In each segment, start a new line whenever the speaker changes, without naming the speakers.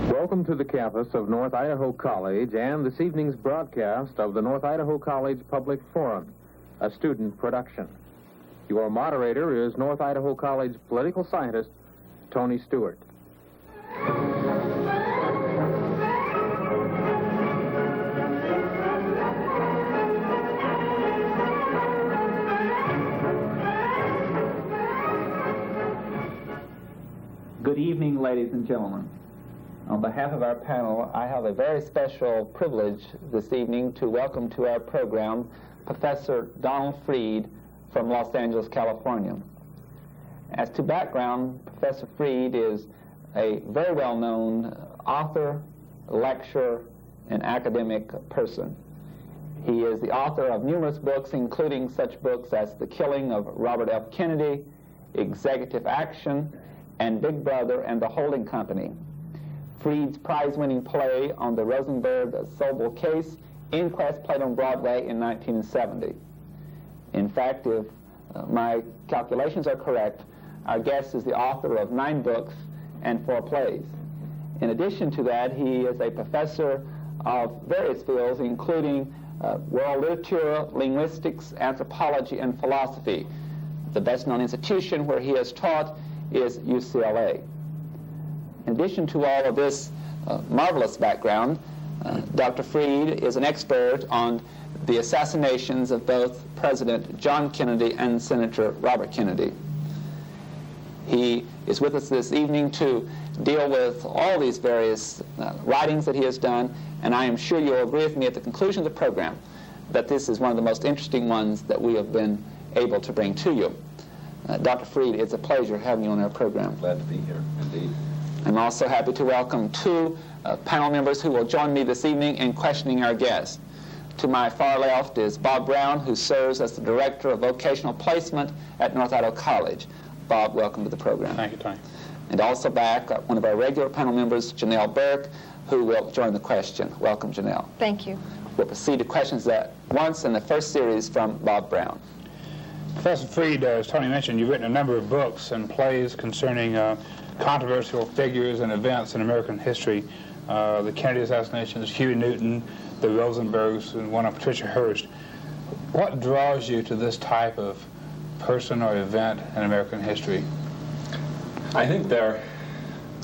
Welcome to the campus of North Idaho College and this evening's broadcast of the North Idaho College Public Forum, a student production. Your moderator is North Idaho College political scientist Tony Stewart.
Good evening, ladies and gentlemen. On behalf of our panel, I have a very special privilege this evening to welcome to our program Professor Donald Freed from Los Angeles, California. As to background, Professor Freed is a very well-known author, lecturer, and academic person. He is the author of numerous books, including such books as The Killing of Robert F. Kennedy, Executive Action, and Big Brother and the Holding Company. Freed's prize-winning play on the Rosenberg-Sobel case, Inquest, played on Broadway in 1970. In fact, if my calculations are correct, our guest is the author of 9 books and 4 plays. In addition to that, he is a professor of various fields, including world literature, linguistics, anthropology, and philosophy. The best-known institution where he has taught is UCLA. In addition to all of this marvelous background, Dr. Freed is an expert on the assassinations of both President John Kennedy and Senator Robert Kennedy. He is with us this evening to deal with all these various writings that he has done, and I am sure you'll agree with me at the conclusion of the program that this is one of the most interesting ones that we have been able to bring to you. Dr. Freed, it's a pleasure having you on our program.
Glad to be here, indeed.
I'm also happy to welcome 2 panel members who will join me this evening in questioning our guests. To my far left is Bob Brown, who serves as the Director of Vocational Placement at North Idaho College. Bob, welcome to the program.
Thank you, Tony.
And also back, one of our regular panel members, Janelle Burke, who will join the question. Welcome, Janelle.
Thank you.
We'll proceed to questions at once in the first series from Bob Brown.
Professor Freed, as Tony mentioned, you've written a number of books and plays concerning controversial figures and events in American history. The Kennedy assassinations, Huey Newton, the Rosenbergs, and one on Patricia Hearst. What draws you to this type of person or event in American history?
I think there are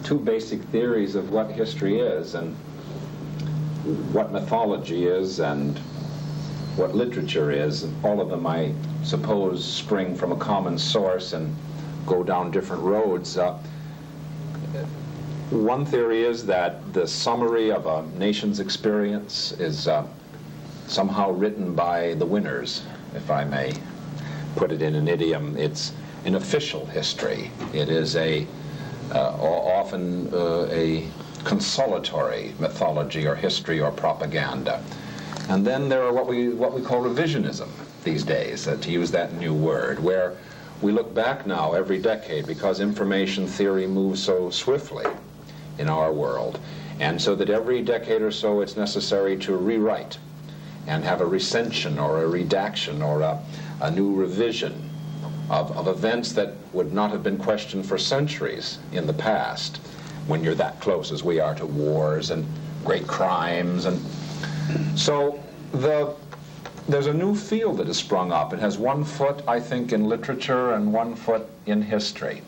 2 basic theories of what history is and what mythology is and what literature is. All of them, I suppose, spring from a common source and go down different roads. One theory is that the summary of a nation's experience is somehow written by the winners, if I may put it in an idiom. It's an official history. It is often a consolatory mythology or history or propaganda. And then there are what we call revisionism these days, to use that new word, where we look back now every decade because information theory moves so swiftly in our world. And so that every decade or so it's necessary to rewrite and have a recension or a redaction or a new revision of events that would not have been questioned for centuries in the past, when you're that close as we are to wars and great crimes. And so there's a new field that has sprung up. It has 1 foot, I think, in literature and 1 foot in history.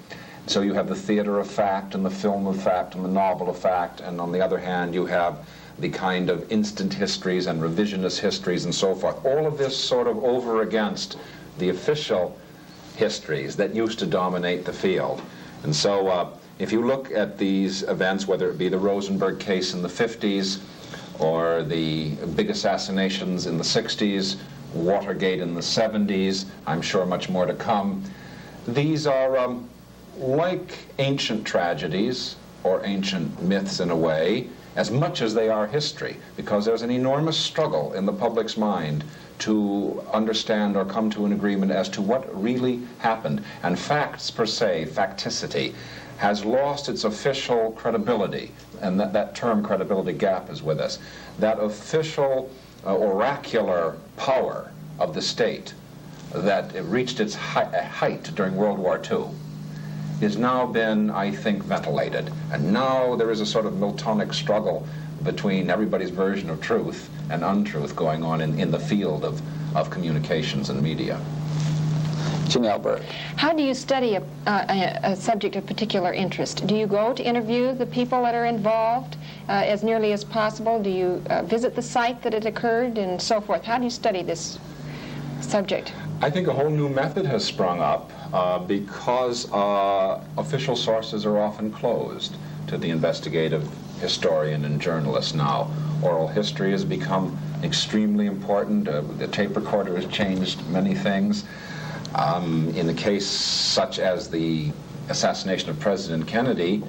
So you have the theater of fact and the film of fact and the novel of fact, and on the other hand you have the kind of instant histories and revisionist histories and so forth. All of this sort of over against the official histories that used to dominate the field. And so if you look at these events, whether it be the Rosenberg case in the 50s, or the big assassinations in the 60s, Watergate in the 70s, I'm sure much more to come. These are like ancient tragedies, or ancient myths in a way, as much as they are history, because there's an enormous struggle in the public's mind to understand or come to an agreement as to what really happened. And facts per se, facticity, has lost its official credibility, and that term credibility gap is with us. That official oracular power of the state that it reached its height during World War II has now been, I think, ventilated. And now there is a sort of Miltonic struggle between everybody's version of truth and untruth going on in the field of communications and media.
Janelle Burke.
How do you study a subject of particular interest? Do you go to interview the people that are involved as nearly as possible? Do you visit the site that it occurred and so forth? How do you study this subject?
I think a whole new method has sprung up because official sources are often closed to the investigative historian and journalist now. Oral history has become extremely important. The tape recorder has changed many things. In the case such as the assassination of President Kennedy,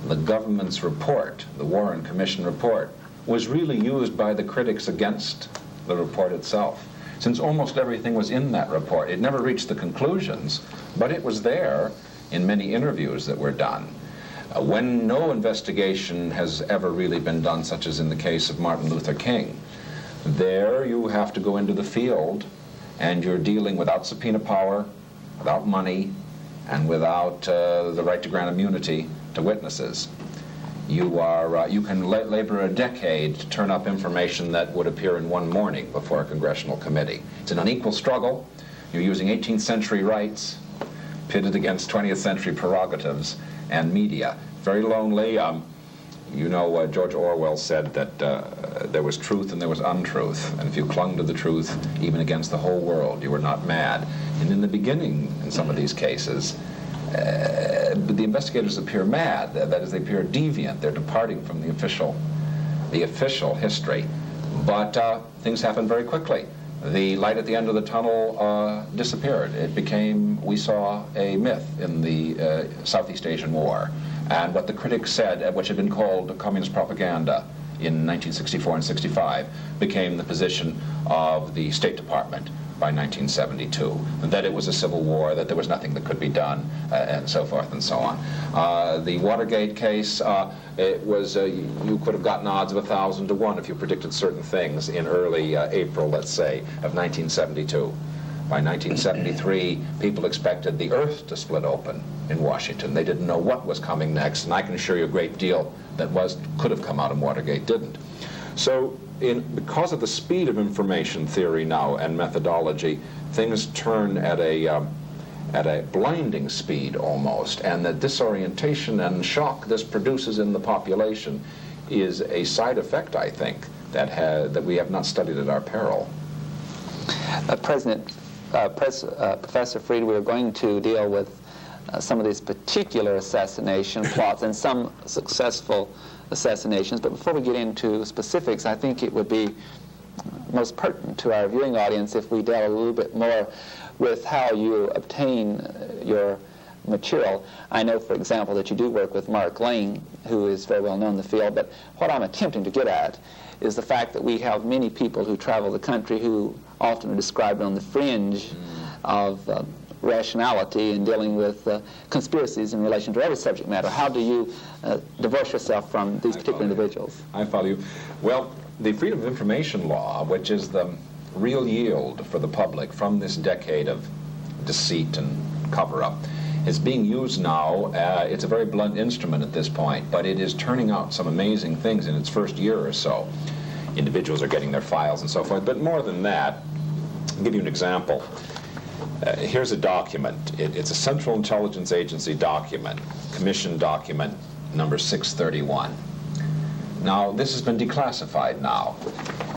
the government's report, the Warren Commission report, was really used by the critics against the report itself. Since almost everything was in that report, it never reached the conclusions, but it was there in many interviews that were done. When no investigation has ever really been done, such as in the case of Martin Luther King, there you have to go into the field, and you're dealing without subpoena power, without money, and without the right to grant immunity to witnesses. You can labor a decade to turn up information that would appear in one morning before a congressional committee. It's an unequal struggle. You're using 18th century rights pitted against 20th century prerogatives and media. Very lonely. George Orwell said that there was truth and there was untruth, and if you clung to the truth, even against the whole world, you were not mad. And in the beginning, in some of these cases, the investigators appear mad. That is, they appear deviant. They're departing from the official history. But things happen very quickly. The light at the end of the tunnel disappeared. It became, we saw a myth in the Southeast Asian War. And what the critics said, which had been called communist propaganda in 1964 and 65, became the position of the State Department by 1972, and that it was a civil war, that there was nothing that could be done, and so forth and so on. The Watergate case, it was you could have gotten odds of 1,000 to 1 if you predicted certain things in early April, let's say, of 1972. By 1973, people expected the earth to split open in Washington. They didn't know what was coming next, and I can assure you a great deal that could have come out of Watergate didn't. So because of the speed of information theory now and methodology, things turn at a blinding speed almost, and the disorientation and shock this produces in the population is a side effect, I think, that we have not studied at our peril.
Professor Freed, we are going to deal with some of these particular assassination plots and some successful assassinations, but before we get into specifics, I think it would be most pertinent to our viewing audience if we dealt a little bit more with how you obtain your material. I know, for example, that you do work with Mark Lane, who is very well known in the field, but what I'm attempting to get at is the fact that we have many people who travel the country who often are described on the fringe of rationality in dealing with conspiracies in relation to every subject matter. How do you divorce yourself from these particular individuals?
I follow you. Well, the Freedom of Information Law, which is the real yield for the public from this decade of deceit and cover-up, is being used now. It's a very blunt instrument at this point, but it is turning out some amazing things in its first year or so. Individuals are getting their files and so forth, but more than that, I'll give you an example. Here's a document. It's a Central Intelligence Agency document, Commission document number 631. Now, this has been declassified now.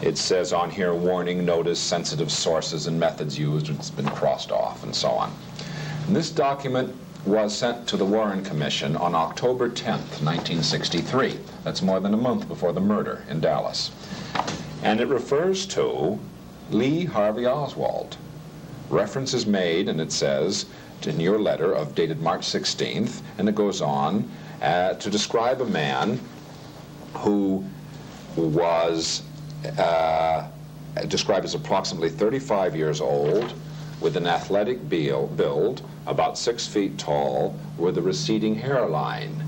It says on here, warning, notice, sensitive sources and methods used. It's been crossed off and so on. And this document was sent to the Warren Commission on October 10th, 1963. That's more than a month before the murder in Dallas. And it refers to Lee Harvey Oswald. Reference is made, and it says, in your letter of dated March 16th, and it goes on to describe a man who was described as approximately 35 years old, with an athletic build, about 6 feet tall, with a receding hairline.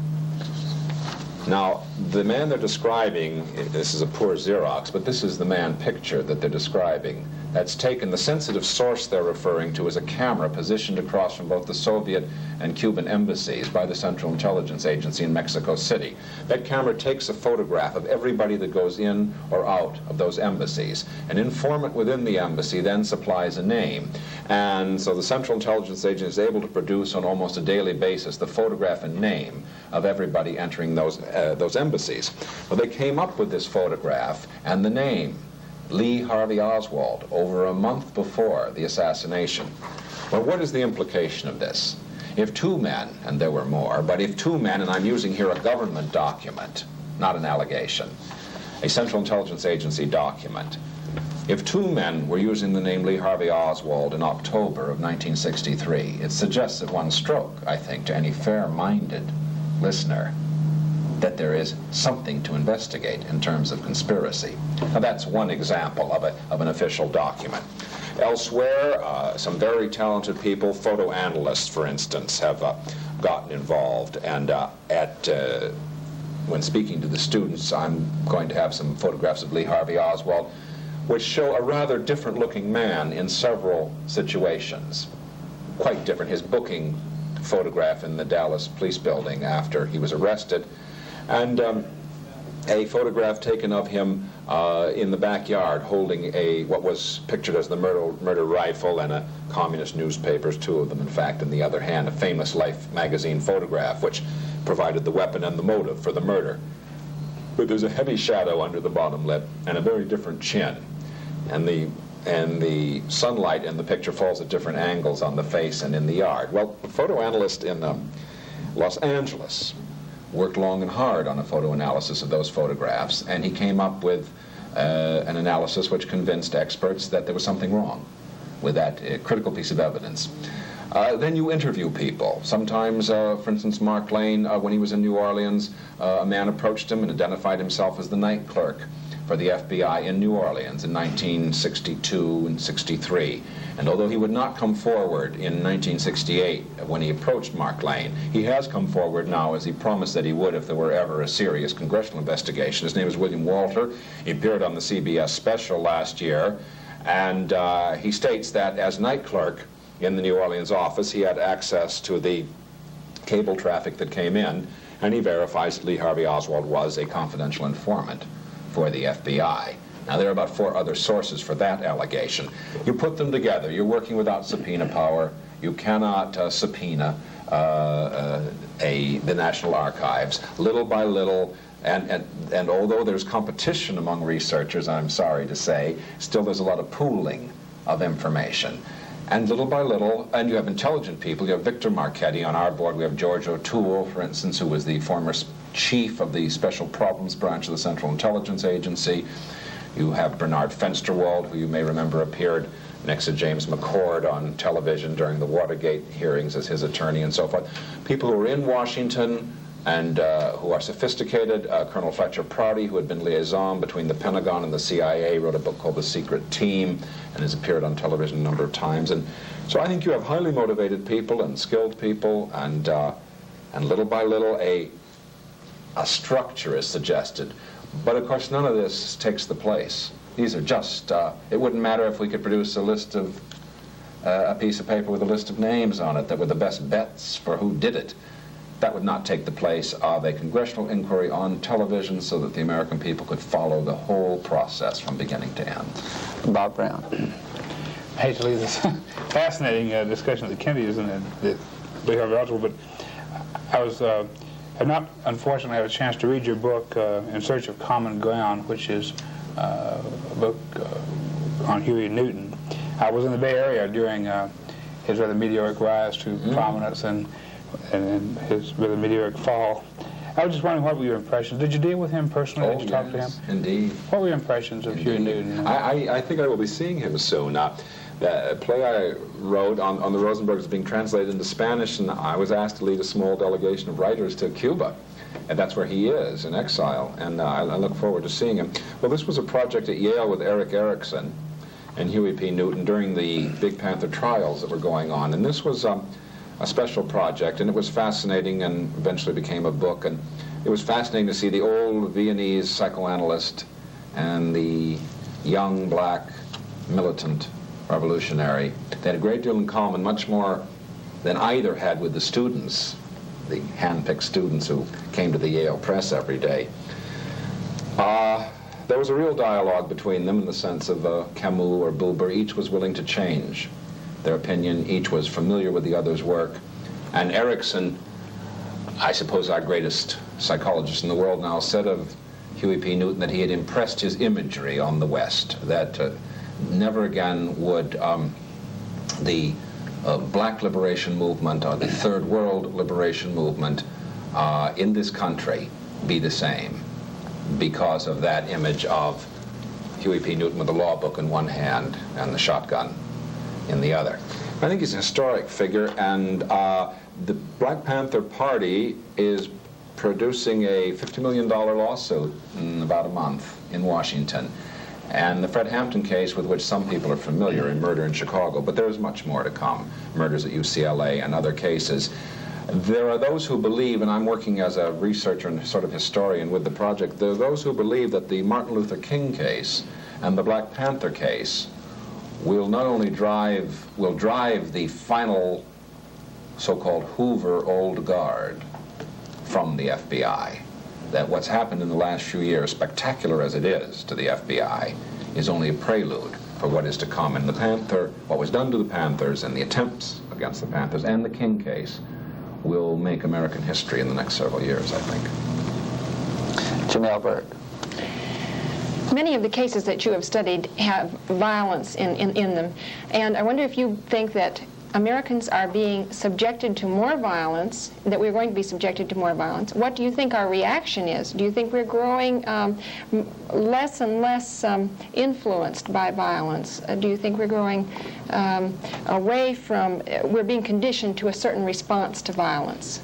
Now, the man they're describing, this is a poor Xerox, but this is the man picture that they're describing. that's taken the sensitive source they're referring to as a camera positioned across from both the Soviet and Cuban embassies by the Central Intelligence Agency in Mexico City. That camera takes a photograph of everybody that goes in or out of those embassies. An informant within the embassy then supplies a name. And so the Central Intelligence Agency is able to produce on almost a daily basis the photograph and name of everybody entering those embassies. Well, they came up with this photograph and the name, Lee Harvey Oswald, over a month before the assassination. Well, what is the implication of this? If two men, and there were more, but if two men, and I'm using here a government document, not an allegation, a Central Intelligence Agency document, if two men were using the name Lee Harvey Oswald in October of 1963, it suggests at one stroke, I think, to any fair-minded listener, that there is something to investigate in terms of conspiracy. Now, that's one example of an official document. Elsewhere, some very talented people, photo analysts, for instance, have gotten involved. And when speaking to the students, I'm going to have some photographs of Lee Harvey Oswald, which show a rather different-looking man in several situations. Quite different. His booking photograph in the Dallas police building after he was arrested, and a photograph taken of him in the backyard holding what was pictured as the murder rifle and a communist newspapers, two of them in fact, in the other hand, a famous Life magazine photograph which provided the weapon and the motive for the murder. But there's a heavy shadow under the bottom lip and a very different chin, and the sunlight in the picture falls at different angles on the face and in the yard. Well, a photo analyst in Los Angeles worked long and hard on a photo analysis of those photographs, and he came up with an analysis which convinced experts that there was something wrong with that critical piece of evidence. Then you interview people. Sometimes, for instance, Mark Lane, when he was in New Orleans, a man approached him and identified himself as the night clerk for the FBI in New Orleans in 1962 and 63. And although he would not come forward in 1968 when he approached Mark Lane, he has come forward now as he promised that he would if there were ever a serious congressional investigation. His name is William Walter. He appeared on the CBS special last year, and he states that as night clerk in the New Orleans office, he had access to the cable traffic that came in, and he verifies that Lee Harvey Oswald was a confidential informant for the FBI. Now, there are about 4 other sources for that allegation. You put them together. You're working without subpoena power. You cannot subpoena the National Archives. Little by little, and although there's competition among researchers, I'm sorry to say, still there's a lot of pooling of information. And little by little, and you have intelligent people. You have Victor Marchetti on our board. We have George O'Toole, for instance, who was the former chief of the Special Problems Branch of the Central Intelligence Agency. You have Bernard Fensterwald, who you may remember appeared next to James McCord on television during the Watergate hearings as his attorney and so forth. People who are in Washington and who are sophisticated. Colonel Fletcher Prouty, who had been liaison between the Pentagon and the CIA, wrote a book called The Secret Team and has appeared on television a number of times. And so I think you have highly motivated people and skilled people, and little by little a structure is suggested. But of course none of this takes the place. These are just, it wouldn't matter if we could produce a list of, a piece of paper with a list of names on it that were the best bets for who did it. That would not take the place of a congressional inquiry on television so that the American people could follow the whole process from beginning to end.
Bob Brown.
I hate to leave this fascinating discussion of the Kennedys and the Lee Harvey Oswald, but I was, have not unfortunately had a chance to read your book, In Search of Common Ground, which is a book on Huey Newton. I was in the Bay Area during his rather meteoric rise to prominence and his rather meteoric fall. I was just wondering, what were your impressions? Did you deal with him personally? Did you talk to him?
Indeed.
What were your impressions of Huey Newton?
I think I will be seeing him soon. The play I wrote on the Rosenberg is being translated into Spanish, and I was asked to lead a small delegation of writers to Cuba. And that's where he is, in exile, and I look forward to seeing him. Well, this was a project at Yale with Eric Erickson and Huey P. Newton during the Big Panther trials that were going on. And this was a special project, and it was fascinating and eventually became a book. And it was fascinating to see the old Viennese psychoanalyst and the young black militant, revolutionary. They had a great deal in common, much more than either had with the students, the hand-picked students who came to the Yale Press every day. There was a real dialogue between them in the sense of Camus or Buber. Each was willing to change their opinion. Each was familiar with the other's work. And Erikson, I suppose our greatest psychologist in the world now, said of Huey P. Newton that he had impressed his imagery on the West, that never again would the black liberation movement or the Third World liberation movement in this country be the same because of that image of Huey P. Newton with the law book in one hand and the shotgun in the other. I think he's a historic figure, and the Black Panther Party is producing a $50 million lawsuit in about a month in Washington. And the Fred Hampton case, with which some people are familiar, in murder in Chicago, but there's much more to come. Murders at UCLA and other cases. There are those who believe, and I'm working as a researcher and sort of historian with the project, there are those who believe that the Martin Luther King case and the Black Panther case will not only drive the final so-called Hoover old guard from the FBI. That what's happened in the last few years, spectacular as it is to the FBI, is only a prelude for what is to come. And the Panther, what was done to the Panthers and the attempts against the Panthers and the King case will make American history in the next several years, I think.
Jamel Burt.
Many of the cases that you have studied have violence in them, and I wonder if you think that Americans are being subjected to more violence, that we're going to be subjected to more violence. What do you think our reaction is? Do you think we're growing less and less influenced by violence? Do you think we're growing away from, we're being conditioned to a certain response to violence?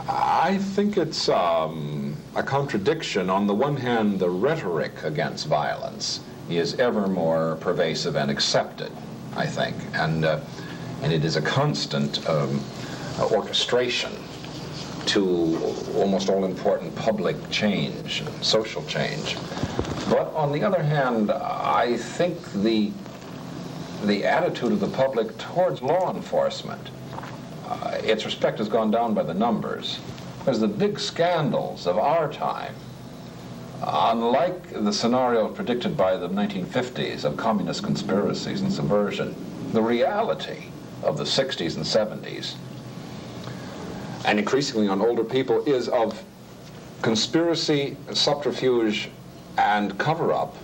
I think it's a contradiction. On the one hand, the rhetoric against violence is ever more pervasive and accepted, I think. And it is a constant orchestration to almost all-important public change, social change. But on the other hand, I think the attitude of the public towards law enforcement, its respect has gone down by the numbers. Because the big scandals of our time, unlike the scenario predicted by the 1950s of communist conspiracies and subversion, the reality of the 60s and 70s, and increasingly on older people, is of conspiracy, subterfuge, and cover-up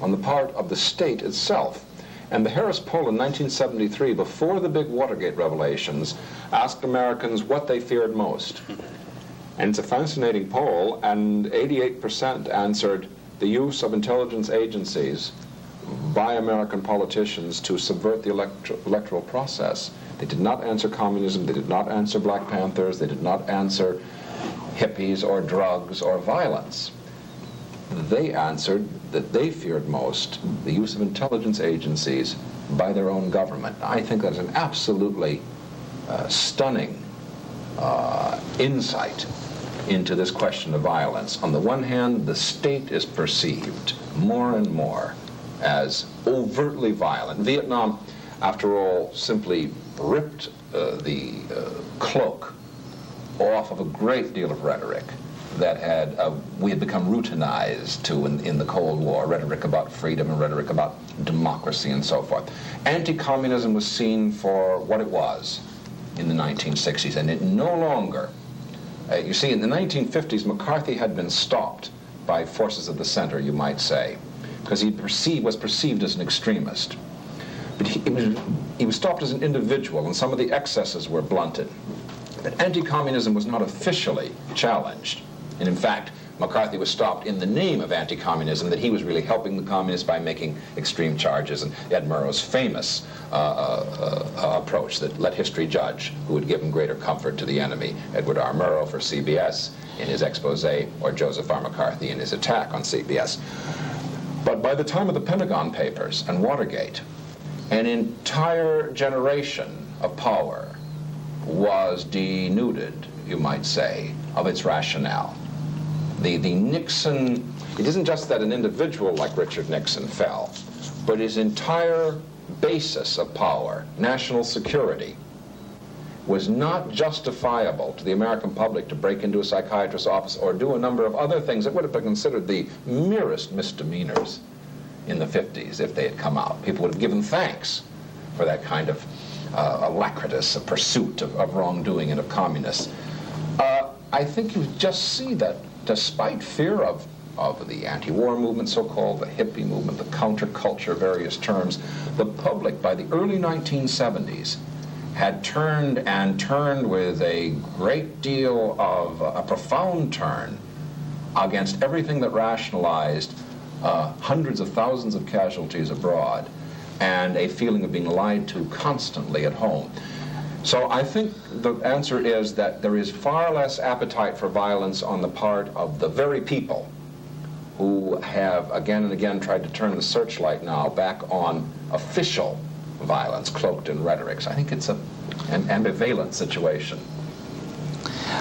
on the part of the state itself. And the Harris poll in 1973, before the big Watergate revelations, asked Americans what they feared most. And it's a fascinating poll, and 88% answered the use of intelligence agencies by American politicians to subvert the electoral process. They did not answer communism, they did not answer Black Panthers, they did not answer hippies or drugs or violence. They answered that they feared most the use of intelligence agencies by their own government. I think that's an absolutely stunning insight into this question of violence. On the one hand, the state is perceived more and more as overtly violent. Vietnam, after all, simply ripped the cloak off of a great deal of rhetoric that we had become routinized to in the Cold War, rhetoric about freedom and rhetoric about democracy and so forth. Anti-communism was seen for what it was in the 1960s, and it no longer, you see, in the 1950s, McCarthy had been stopped by forces of the center, you might say, because he was perceived as an extremist. But he was stopped as an individual, and some of the excesses were blunted. But anti-communism was not officially challenged. And in fact, McCarthy was stopped in the name of anti-communism, that he was really helping the communists by making extreme charges. And Ed Murrow's famous approach that let history judge who would give him greater comfort to the enemy, Edward R. Murrow for CBS in his expose, or Joseph R. McCarthy in his attack on CBS. But by the time of the Pentagon Papers and Watergate, an entire generation of power was denuded, you might say, of its rationale. The Nixon, it isn't just that an individual like Richard Nixon fell, but his entire basis of power, national security, was not justifiable to the American public to break into a psychiatrist's office or do a number of other things that would have been considered the merest misdemeanors in the 50s if they had come out. People would have given thanks for that kind of alacritous pursuit of wrongdoing and of communists. I think you just see that despite fear of the anti-war movement, so-called, the hippie movement, the counterculture, various terms, the public by the early 1970s had turned with a great deal of a profound turn against everything that rationalized hundreds of thousands of casualties abroad and a feeling of being lied to constantly at home. So I think the answer is that there is far less appetite for violence on the part of the very people who have again and again tried to turn the searchlight now back on official violence cloaked in rhetoric. So I think it's an ambivalent situation.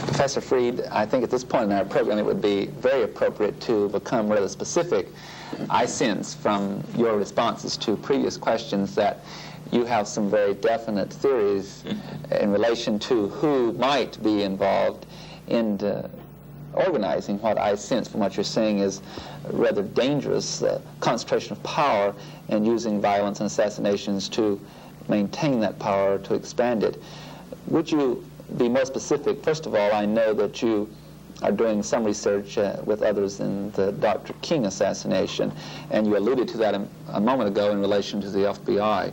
Professor Freed, I think at this point in our program it would be very appropriate to become rather specific. I sense from your responses to previous questions that you have some very definite theories in relation to who might be involved in organizing what I sense from what you're saying is a rather dangerous concentration of power and using violence and assassinations to maintain that power, to expand it. Would you be more specific? First of all, I know that you are doing some research with others in the Dr. King assassination, and you alluded to that a moment ago in relation to the FBI.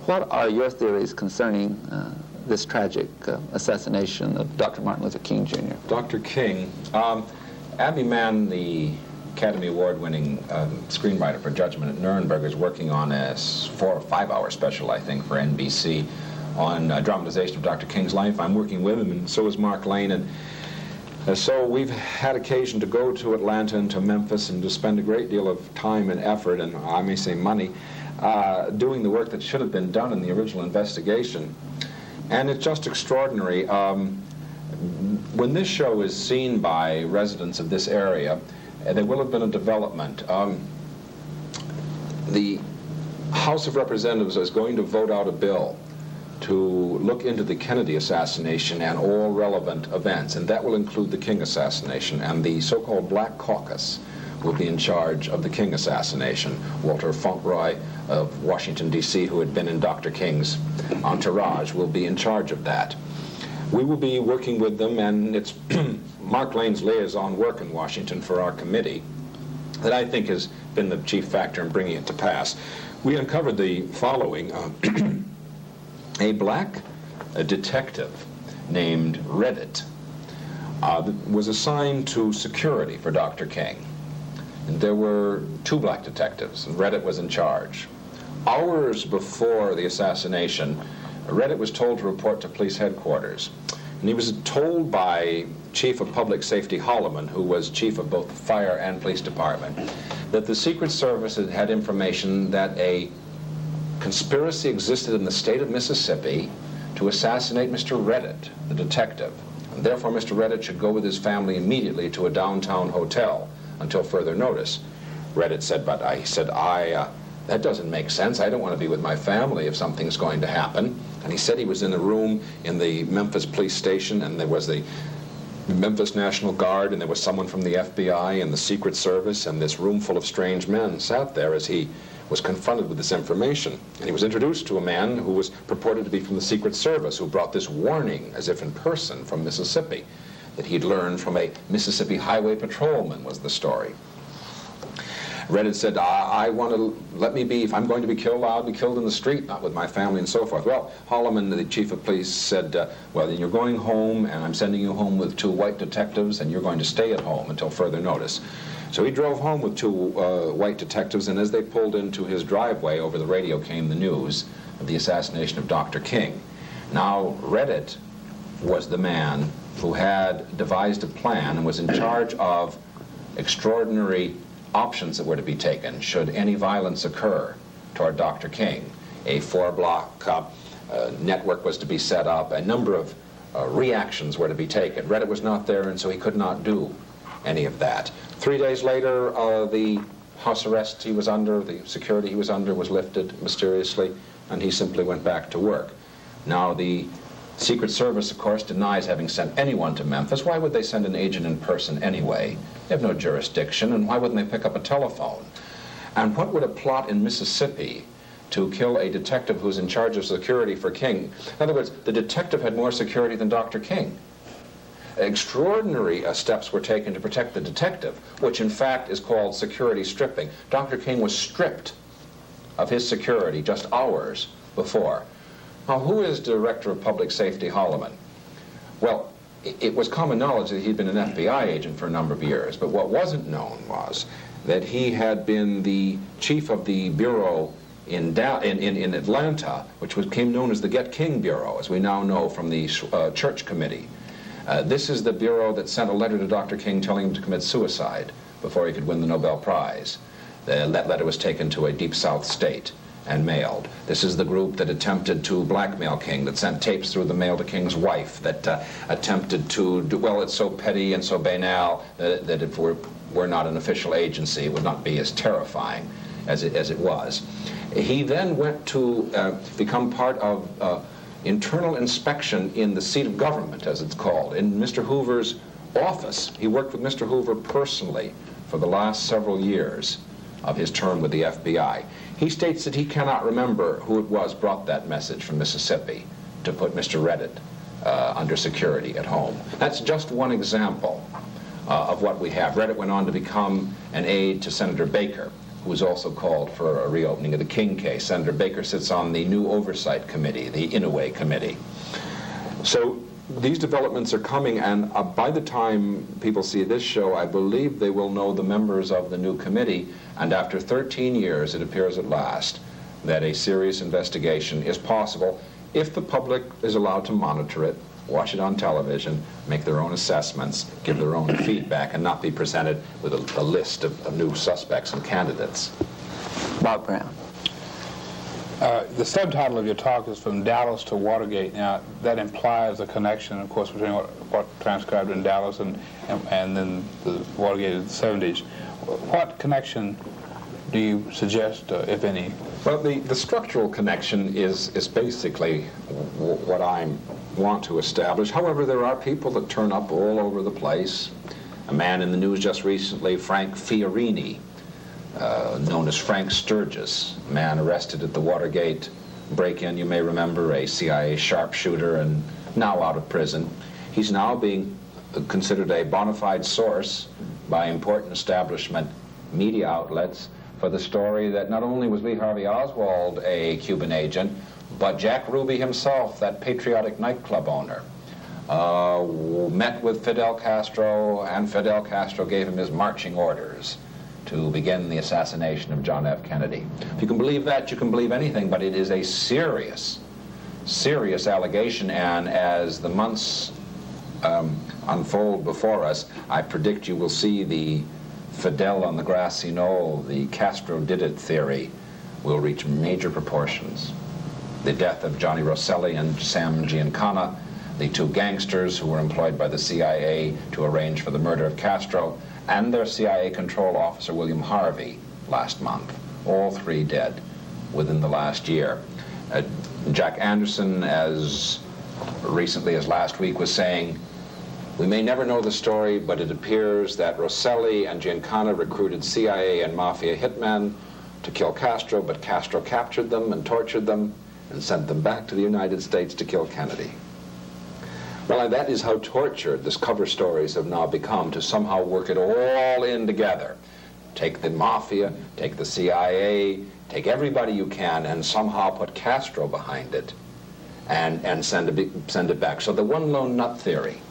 What are your theories concerning this tragic assassination of Dr. Martin Luther King, Jr.?
Dr. King, Abby Mann, the Academy Award-winning screenwriter for Judgment at Nuremberg, is working on a 4 or 5 hour special, I think, for NBC on dramatization of Dr. King's life. I'm working with him, and so is Mark Lane. And so we've had occasion to go to Atlanta and to Memphis and to spend a great deal of time and effort, and I may say money, doing the work that should have been done in the original investigation. And it's just extraordinary. When this show is seen by residents of this area, there will have been a development. The House of Representatives is going to vote out a bill to look into the Kennedy assassination and all relevant events, and that will include the King assassination, and the so-called Black Caucus will be in charge of the King assassination. Walter Fauntleroy of Washington, D.C., who had been in Dr. King's entourage, will be in charge of that. We will be working with them, and it's Mark Lane's liaison work in Washington for our committee that I think has been the chief factor in bringing it to pass. We uncovered the following. A black detective named Reddit was assigned to security for Dr. King. And there were 2 black detectives, and Reddit was in charge. Hours before the assassination, Reddit was told to report to police headquarters. And he was told by Chief of Public Safety Holloman, who was chief of both the fire and police department, that the Secret Service had had information that a conspiracy existed in the state of Mississippi to assassinate Mr. Reddit, the detective. And therefore, Mr. Reddit should go with his family immediately to a downtown hotel until further notice. Reddit said, that doesn't make sense. I don't want to be with my family if something's going to happen. And he said he was in the room in the Memphis police station, and there was the Memphis National Guard, and there was someone from the FBI and the Secret Service, and this room full of strange men sat there as he was confronted with this information. And he was introduced to a man who was purported to be from the Secret Service, who brought this warning, as if in person, from Mississippi, that he'd learned from a Mississippi highway patrolman, was the story. Reddit said, I want to, let me be, if I'm going to be killed, I'll be killed in the street, not with my family and so forth. Well, Holloman, the chief of police, said, well, then you're going home, and I'm sending you home with 2 white detectives, and you're going to stay at home until further notice. So he drove home with 2 white detectives, and as they pulled into his driveway, over the radio came the news of the assassination of Dr. King. Now, Reddit was the man who had devised a plan and was in charge of extraordinary options that were to be taken should any violence occur toward Dr. King. A 4-block network was to be set up. A number of reactions were to be taken. Reddit was not there, and so he could not do any of that. 3 days later, the house arrest he was under, the security he was under was lifted mysteriously, and he simply went back to work. Now, the Secret Service, of course, denies having sent anyone to Memphis. Why would they send an agent in person anyway? They have no jurisdiction, and why wouldn't they pick up a telephone? And what would a plot in Mississippi to kill a detective who's in charge of security for King? In other words, the detective had more security than Dr. King. Extraordinary steps were taken to protect the detective, which in fact is called security stripping. Dr. King was stripped of his security just hours before. Now, who is Director of Public Safety Holloman? Well, it was common knowledge that he'd been an FBI agent for a number of years, but what wasn't known was that he had been the chief of the bureau in Atlanta, which became known as the Get King Bureau, as we now know from the Church Committee. This is the bureau that sent a letter to Dr. King telling him to commit suicide before he could win the Nobel Prize. That letter was taken to a Deep South state and mailed. This is the group that attempted to blackmail King, that sent tapes through the mail to King's wife, that attempted to do, well, it's so petty and so banal that if we're not an official agency, it would not be as terrifying as it was. He then went to become part of internal inspection in the seat of government, as it's called, in Mr. Hoover's office. He worked with Mr. Hoover personally for the last several years of his term with the FBI. He states that he cannot remember who it was brought that message from Mississippi to put Mr. Reddit under security at home. That's just one example of what we have. Reddit went on to become an aide to Senator Baker, who was also called for a reopening of the King case. Senator Baker sits on the new Oversight Committee, the Inouye Committee. So these developments are coming, and by the time people see this show, I believe they will know the members of the new committee, and after 13 years, it appears at last that a serious investigation is possible if the public is allowed to monitor it, watch it on television, make their own assessments, give their own feedback, and not be presented with a list of new suspects and candidates.
Bob Brown.
The subtitle of your talk is From Dallas to Watergate. Now, that implies a connection, of course, between what transcribed in Dallas and then the Watergate of the 70s. What connection do you suggest, if any?
Well, the structural connection is basically what I want to establish. However, there are people that turn up all over the place. A man in the news just recently, Frank Fiorini, known as Frank Sturgis, a man arrested at the Watergate break-in, you may remember, a CIA sharpshooter and now out of prison. He's now being considered a bona fide source by important establishment media outlets for the story that not only was Lee Harvey Oswald a Cuban agent, but Jack Ruby himself, that patriotic nightclub owner, met with Fidel Castro, and Fidel Castro gave him his marching orders to begin the assassination of John F. Kennedy. If you can believe that, you can believe anything, but it is a serious, serious allegation, and as the months unfold before us, I predict you will see the Fidel on the grassy knoll, the Castro did it theory, will reach major proportions. The death of Johnny Rosselli and Sam Giancana, the two gangsters who were employed by the CIA to arrange for the murder of Castro, and their CIA control officer, William Harvey, last month. All three dead within the last year. Jack Anderson, as recently as last week, was saying, we may never know the story, but it appears that Rosselli and Giancana recruited CIA and mafia hitmen to kill Castro, but Castro captured them and tortured them and sent them back to the United States to kill Kennedy. Well, that is how tortured these cover stories have now become, to somehow work it all in together. Take the mafia, take the CIA, take everybody you can, and somehow put Castro behind it and send it back. So the one lone nut theory,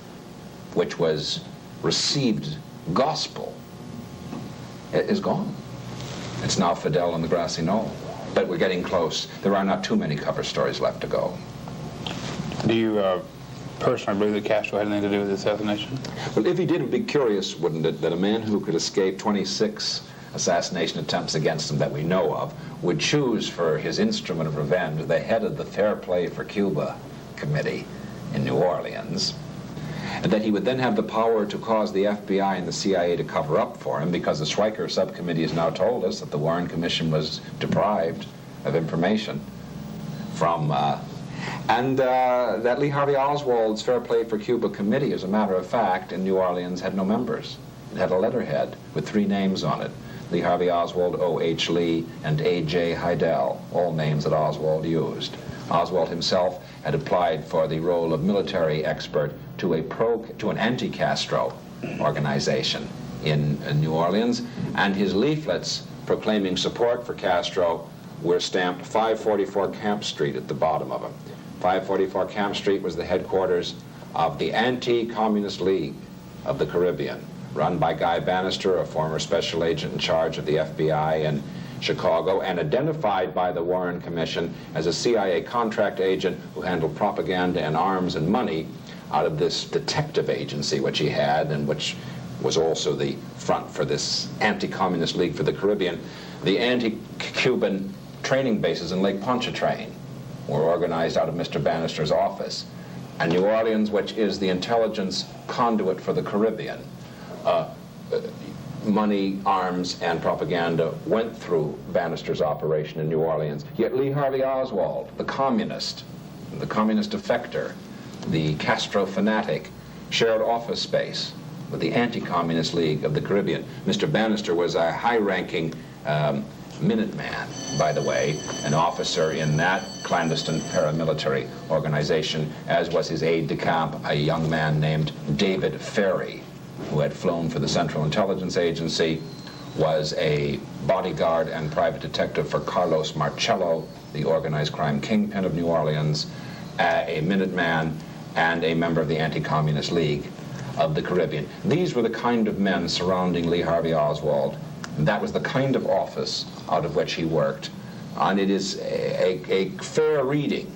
which was received gospel, is gone. It's now Fidel on the grassy knoll. But we're getting close. There are not too many cover stories left to go.
Do you personally believe that Castro had anything to do with the assassination?
Well, if he did, it would be curious, wouldn't it, that a man who could escape 26 assassination attempts against him that we know of would choose for his instrument of revenge the head of the Fair Play for Cuba Committee in New Orleans. and that he would then have the power to cause the FBI and the CIA to cover up for him, because the Schweiker subcommittee has now told us that the Warren Commission was deprived of information from, and that Lee Harvey Oswald's Fair Play for Cuba committee, as a matter of fact, in New Orleans had no members. It had a letterhead with 3 names on it: Lee Harvey Oswald, O.H. Lee, and A.J. Heidel, all names that Oswald used. Oswald himself had applied for the role of military expert to an anti-Castro organization in New Orleans, and his leaflets proclaiming support for Castro were stamped 544 Camp Street at the bottom of them. 544 Camp Street was the headquarters of the Anti-Communist League of the Caribbean, run by Guy Bannister, a former special agent in charge of the FBI in Chicago, and identified by the Warren Commission as a CIA contract agent who handled propaganda and arms and money out of this detective agency which he had, and which was also the front for this Anti-Communist League for the Caribbean. The anti-Cuban training bases in Lake Pontchartrain were organized out of Mr. Bannister's office. And New Orleans, which is the intelligence conduit for the Caribbean, money, arms, and propaganda went through Bannister's operation in New Orleans. Yet Lee Harvey Oswald, the communist defector, the Castro fanatic, shared office space with the Anti-Communist League of the Caribbean. Mr. Bannister was a high-ranking Minuteman, by the way, an officer in that clandestine paramilitary organization, as was his aide-de-camp, a young man named David Ferry, who had flown for the Central Intelligence Agency, was a bodyguard and private detective for Carlos Marcello, the organized crime kingpin of New Orleans, a Minuteman, and a member of the Anti-Communist League of the Caribbean. These were the kind of men surrounding Lee Harvey Oswald. And that was the kind of office out of which he worked. And it is a fair reading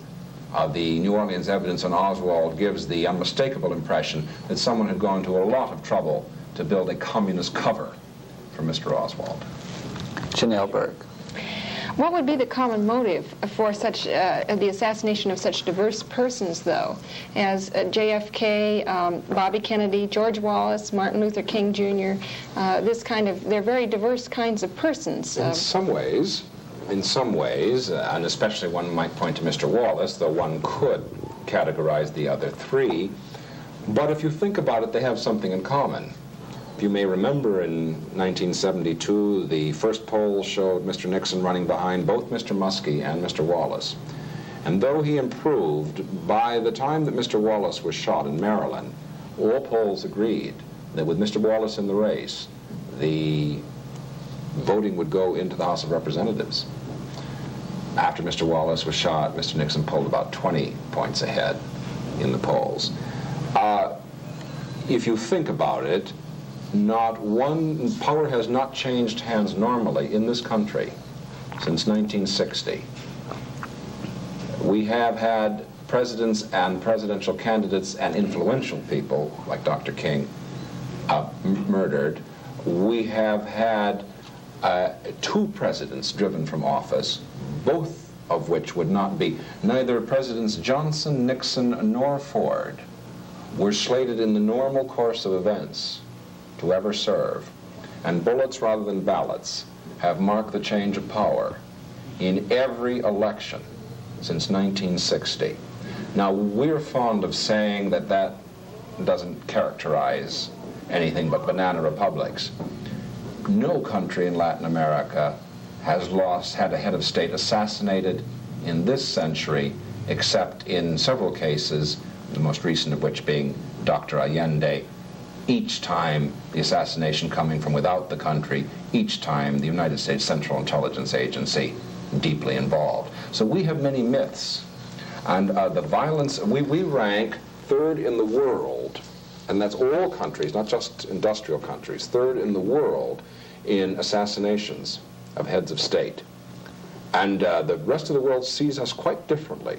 of the New Orleans evidence on Oswald gives the unmistakable impression that someone had gone to a lot of trouble to build a communist cover for Mr. Oswald.
Chanel Burke.
What would be the common motive for such the assassination of such diverse persons, though, as JFK, Bobby Kennedy, George Wallace, Martin Luther King Jr., they're very diverse kinds of persons.
In some ways, and especially one might point to Mr. Wallace, though one could categorize the other 3, but if you think about it, they have something in common. If you may remember, in 1972, the first poll showed Mr. Nixon running behind both Mr. Muskie and Mr. Wallace. And though he improved, by the time that Mr. Wallace was shot in Maryland, all polls agreed that with Mr. Wallace in the race, the voting would go into the House of Representatives. After Mr. Wallace was shot, Mr. Nixon pulled about 20 points ahead in the polls. If you think about it, power has not changed hands normally in this country since 1960. We have had presidents and presidential candidates and influential people like Dr. King murdered. We have had 2 presidents driven from office, both of which would not be. Neither Presidents Johnson, Nixon, nor Ford were slated in the normal course of events to ever serve, and bullets rather than ballots have marked the change of power in every election since 1960. Now, we're fond of saying that that doesn't characterize anything but banana republics. No country in Latin America has had a head of state assassinated in this century, except in several cases, the most recent of which being Dr. Allende, each time the assassination coming from without the country, each time the United States Central Intelligence Agency deeply involved. So we have many myths. And the violence, we rank 3rd in the world, and that's all countries, not just industrial countries, 3rd in the world in assassinations of heads of state. And the rest of the world sees us quite differently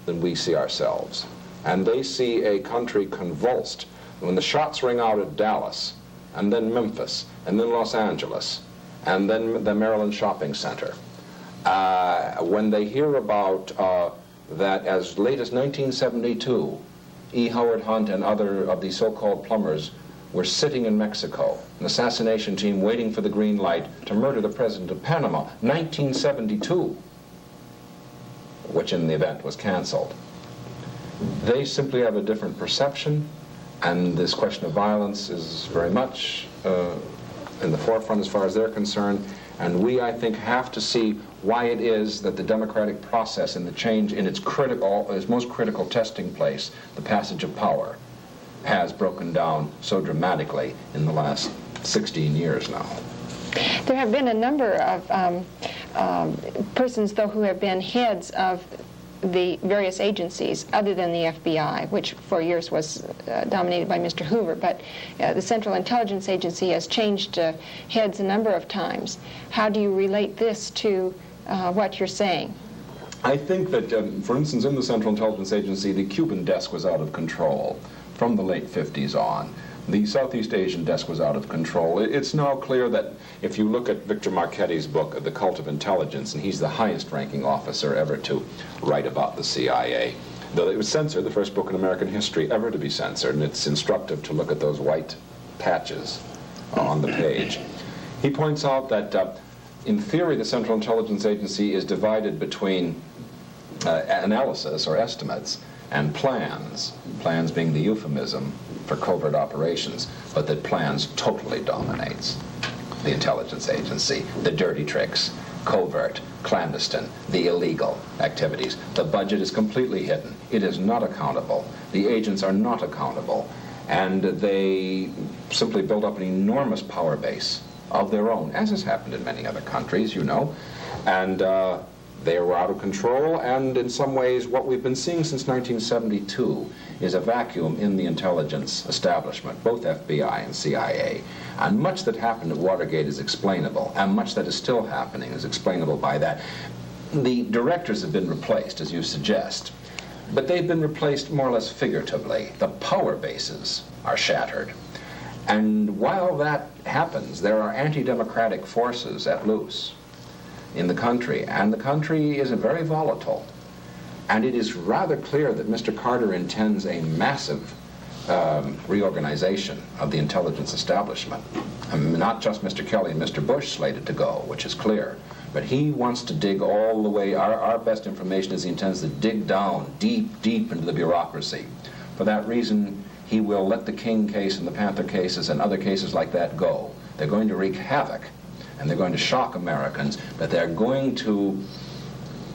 than we see ourselves. And they see a country convulsed when the shots ring out at Dallas, and then Memphis, and then Los Angeles, and then the Maryland Shopping Center. When they hear about that as late as 1972, E. Howard Hunt and other of these so-called plumbers were sitting in Mexico, an assassination team waiting for the green light to murder the president of Panama, 1972, which in the event was canceled. They simply have a different perception, and this question of violence is very much in the forefront as far as they're concerned. And we, I think, have to see why it is that the democratic process and the change in its most critical testing place, the passage of power, has broken down so dramatically in the last 16 years now.
There have been a number of persons, though, who have been heads of the various agencies other than the FBI, which for years was dominated by Mr. Hoover, but the Central Intelligence Agency has changed heads a number of times. How do you relate this to what you're saying?
I think that, for instance, in the Central Intelligence Agency, the Cuban desk was out of control from the late 50s on. The Southeast Asian desk was out of control. It's now clear that if you look at Victor Marchetti's book, The Cult of Intelligence, and he's the highest ranking officer ever to write about the CIA, though it was censored, the first book in American history ever to be censored, and it's instructive to look at those white patches on the page. He points out that in theory the Central Intelligence Agency is divided between analysis or estimates and plans being the euphemism for covert operations, but that plans totally dominates the intelligence agency, the dirty tricks, covert, clandestine, the illegal activities. The budget is completely hidden. It is not accountable. The agents are not accountable. And they simply build up an enormous power base of their own, as has happened in many other countries, you know. And they were out of control, and in some ways what we've been seeing since 1972 is a vacuum in the intelligence establishment, both FBI and CIA. And much that happened at Watergate is explainable, and much that is still happening is explainable by that. The directors have been replaced, as you suggest, but they've been replaced more or less figuratively. The power bases are shattered. And while that happens, there are anti-democratic forces at loose in the country, and the country is very volatile. And it is rather clear that Mr. Carter intends a massive reorganization of the intelligence establishment. I mean, not just Mr. Kelly and Mr. Bush slated to go, which is clear, but he wants to dig all the way. Our best information is he intends to dig down deep, deep into the bureaucracy. For that reason, he will let the King case and the Panther cases and other cases like that go. They're going to wreak havoc, and they're going to shock Americans, but they're going to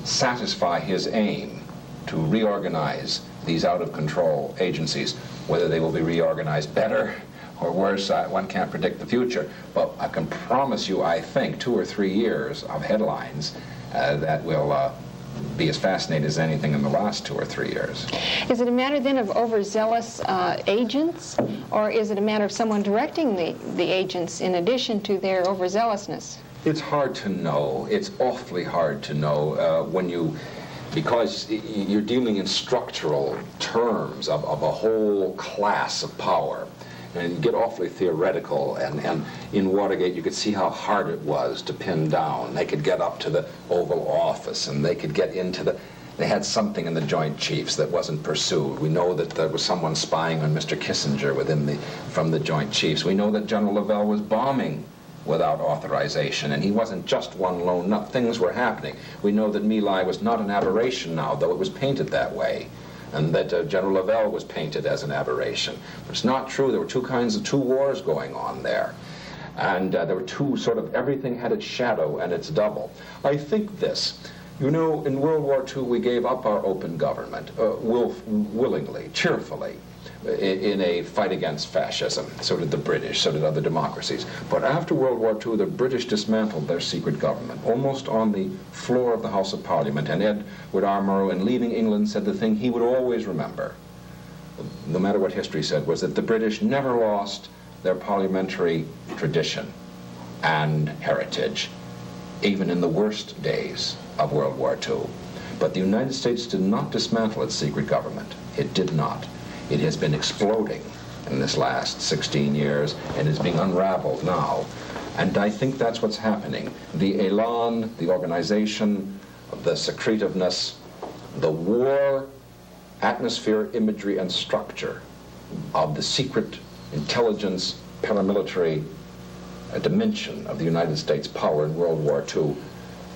satisfy his aim to reorganize these out-of-control agencies. Whether they will be reorganized better or worse, one can't predict the future, but I can promise you, I think, 2 or 3 years of headlines that will be as fascinating as anything in the last 2 or 3 years.
Is it a matter then of overzealous agents, or is it a matter of someone directing the agents in addition to their overzealousness?
It's hard to know. It's awfully hard to know because you're dealing in structural terms of a whole class of power. And you get awfully theoretical, and in Watergate you could see how hard it was to pin down. They could get up to the Oval Office, and they could get into they had something in the Joint Chiefs that wasn't pursued. We know that there was someone spying on Mr. Kissinger from the Joint Chiefs. We know that General Lavelle was bombing without authorization, and he wasn't just one lone nut. Things were happening. We know that My Lai was not an aberration now, though it was painted that way, and that General Lavelle was painted as an aberration. But it's not true. There were two wars going on there. And there were everything had its shadow and its double. I think this, you know, in World War II we gave up our open government willingly, cheerfully, in a fight against fascism. So did the British, so did other democracies. But after World War II, the British dismantled their secret government, almost on the floor of the House of Parliament. And Edward R. Murrow, in leaving England, said the thing he would always remember, no matter what history said, was that the British never lost their parliamentary tradition and heritage, even in the worst days of World War II. But the United States did not dismantle its secret government. It did not. It has been exploding in this last 16 years and is being unraveled now. And I think that's what's happening. The elan, the organization, the secretiveness, the war atmosphere, imagery, and structure of the secret intelligence paramilitary dimension of the United States power in World War II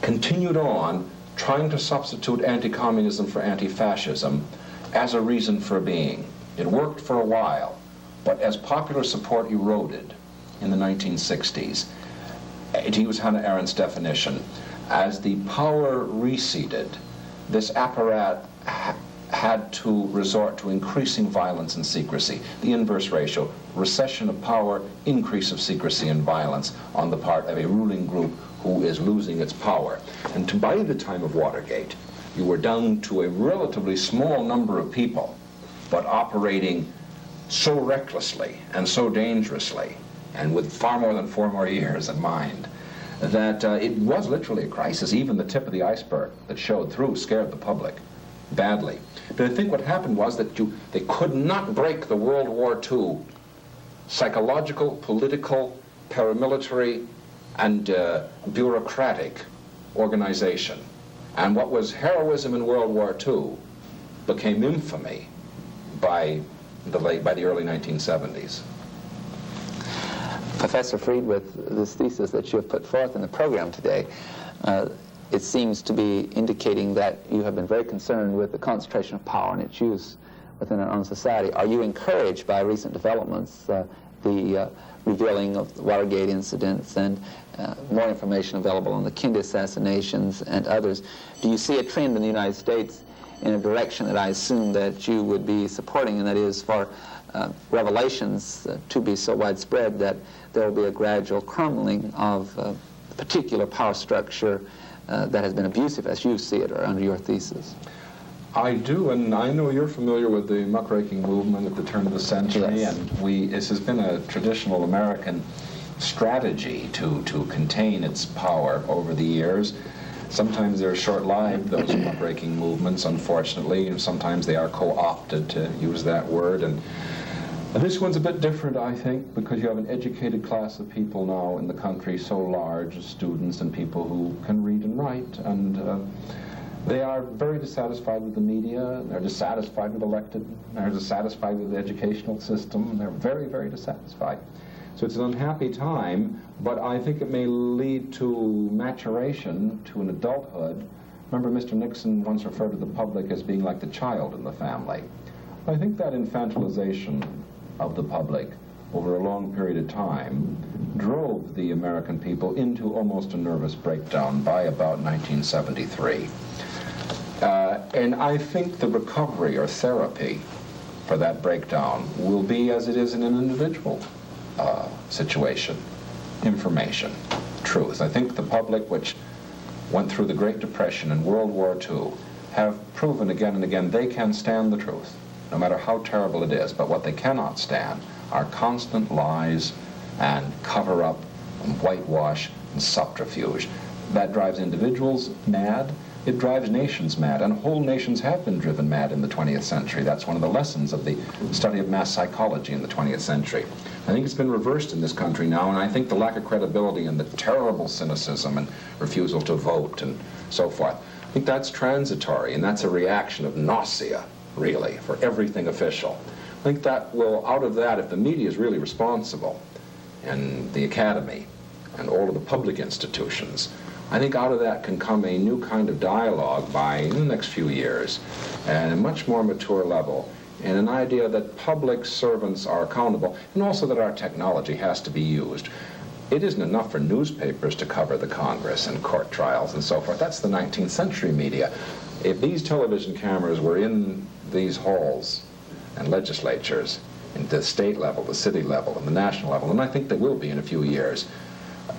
continued on trying to substitute anti-communism for anti-fascism as a reason for being. It worked for a while, but as popular support eroded in the 1960s, to use Hannah Arendt's definition, as the power receded, this apparatus had to resort to increasing violence and secrecy. The inverse ratio, recession of power, increase of secrecy and violence on the part of a ruling group who is losing its power. And by the time of Watergate, you were down to a relatively small number of people, but operating so recklessly and so dangerously, and with far more than 4 more years in mind, that it was literally a crisis. Even the tip of the iceberg that showed through scared the public badly. But I think what happened was that they could not break the World War II psychological, political, paramilitary, and bureaucratic organization. And what was heroism in World War II became infamy by the early 1970s.
Professor Freed, with this thesis that you have put forth in the program today, it seems to be indicating that you have been very concerned with the concentration of power and its use within our own society. Are you encouraged by recent developments, the revealing of the Watergate incidents and more information available on the Kennedy assassinations and others? Do you see a trend in the United States in a direction that I assume that you would be supporting, and that is for revelations to be so widespread that there will be a gradual crumbling of the particular power structure that has been abusive, as you see it, or under your thesis?
I do, and I know you're familiar with the muckraking movement at the turn of the century,
yes.
And this has been a traditional American strategy to contain its power over the years. Sometimes they're short-lived, those muckraking movements, unfortunately, and sometimes they are co-opted, to use that word. And this one's a bit different, I think, because you have an educated class of people now in the country, so large, students and people who can read and write, and they are very dissatisfied with the media, they're dissatisfied with elected, they're dissatisfied with the educational system, they're very, very dissatisfied. So it's an unhappy time, but I think it may lead to maturation, to an adulthood. Remember, Mr. Nixon once referred to the public as being like the child in the family. I think that infantilization of the public over a long period of time drove the American people into almost a nervous breakdown by about 1973. And I think the recovery or therapy for that breakdown will be as it is in an individual situation: information, truth. I think the public, which went through the Great Depression and World War II, have proven again and again they can stand the truth, no matter how terrible it is. But what they cannot stand are constant lies and cover-up and whitewash and subterfuge. That drives individuals mad. It drives nations mad, and whole nations have been driven mad in the 20th century. That's one of the lessons of the study of mass psychology in the 20th century. I think it's been reversed in this country now, and I think the lack of credibility and the terrible cynicism and refusal to vote and so forth, I think that's transitory, and that's a reaction of nausea, really, for everything official. I think that will, out of that, if the media is really responsible, and the academy, and all of the public institutions, I think out of that can come a new kind of dialogue in the next few years, at a much more mature level, and an idea that public servants are accountable, and also that our technology has to be used. It isn't enough for newspapers to cover the Congress and court trials and so forth. That's the 19th century media. If these television cameras were in these halls and legislatures, at the state level, the city level, and the national level, and I think they will be in a few years,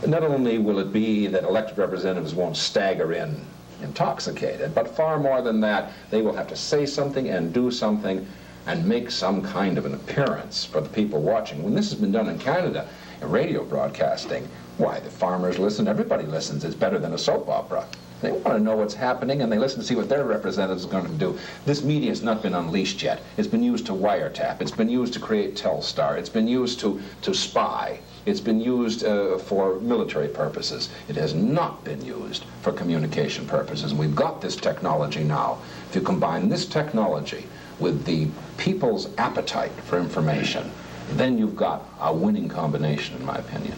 not only will it be that elected representatives won't stagger in intoxicated, but far more than that, they will have to say something and do something and make some kind of an appearance for the people watching. When this has been done in Canada, in radio broadcasting, why, the farmers listen, everybody listens. It's better than a soap opera. They want to know what's happening, and they listen to see what their representatives are going to do. This media has not been unleashed yet. It's been used to wiretap. It's been used to create Telstar. It's been used to spy. It's been used for military purposes. It has not been used for communication purposes. And we've got this technology now. If you combine this technology with the people's appetite for information, then you've got a winning combination, in my opinion.